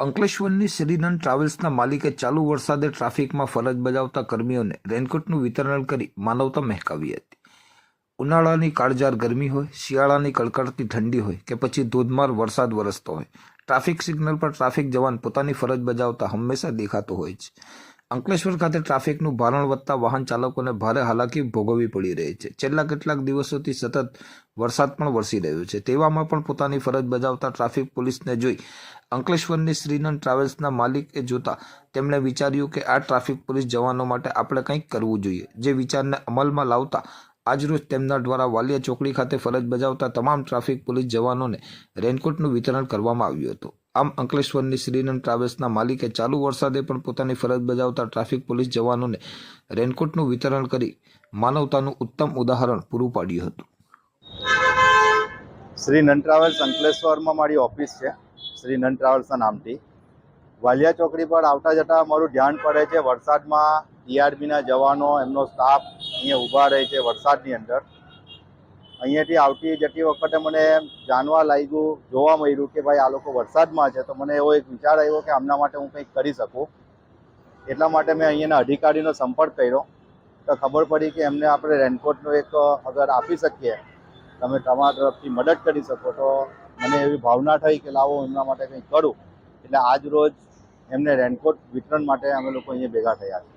અંકલેશ્વરની શ્રીનંદ ટ્રાવેલ્સના માલિકે ચાલુ વરસાદે ટ્રાફિકમાં ફરજ બજાવતા કર્મીઓને રેનકોટનું વિતરણ કરી માનવતા મહેકાવી હતી. ઉનાળાની કાળઝાળ ગરમી હોય, શિયાળાની કડકડતી ઠંડી હોય કે પછી ધોધમાર વરસાદ વરસતો હોય, ટ્રાફિક સિગ્નલ પર ટ્રાફિક જવાન પોતાની ફરજ બજાવતા હંમેશા દેખાતો હોય છે. અંકલેશ્વર ખાતે ટ્રાફિકનું ભારણ વધતા વાહન ચાલકોને ભારે હાલાકી ભોગવવી પડી રહી છે. છેલ્લા કેટલાક દિવસોથી સતત વરસાદ પણ વરસી રહ્યો છે. તેવામાં પણ પોતાની ફરજ બજાવતા ટ્રાફિક પોલીસને જોઈ અંકલેશ્વરની શ્રીનંદ ટ્રાવેલ્સના માલિકે જોતા તેમણે વિચાર્યું કે આ ટ્રાફિક પોલીસ જવાનો માટે આપણે કંઈક કરવું જોઈએ. જે વિચારને અમલમાં લાવતા આજરોજ તેમના દ્વારા વાલિયા ચોકડી ખાતે ફરજ બજાવતા તમામ ટ્રાફિક પોલીસ જવાનોને રેનકોટનું વિતરણ કરવામાં આવ્યું હતું. આમ અંકલેશ્વરની શ્રીનંદ ટ્રાવેલ્સના માલિકે ચાલુ વરસાદે પણ પોતાની ફરજ બજાવતા ટ્રાફિક પોલીસ જવાનોને રેનકોટનું વિતરણ કરી માનવતાનું ઉત્તમ ઉદાહરણ પૂરું પાડ્યું હતું. શ્રીનંદ ટ્રાવેલ્સ અંકલેશ્વરમાં મારી ઓફિસ છે. શ્રીનંદ ટ્રાવેલ્સના નામથી વાલિયા ચોકડી પર આવતા જતાં મારું ધ્યાન પડે છે. વરસાદમાં ટીઆરબીના જવાનો એમનો સ્ટાફ અહીંયા ઊભા રહે છે વરસાદની અંદર. અહીંયાથી આવતી જતી વખતે મને જાણવા લાગ્યું, જોવા મળ્યું કે ભાઈ આ લોકો વરસાદમાં છે. તો મને એવો એક વિચાર આવ્યો કે આમના માટે હું કંઈક કરી શકું. એટલા માટે મેં અહીંયાના અધિકારીનો સંપર્ક કર્યો તો ખબર પડી કે એમને આપણે રેનકોટનો એક અગર આપી શકીએ, તમે તમારા તરફથી મદદ કરી શકો, તો મને એવી ભાવના થઈ કે લાવો એમના માટે કંઈક કરું. એટલે આજ રોજ એમને રેનકોટ વિતરણ માટે અમે લોકો અહીંયા ભેગા થયા છે.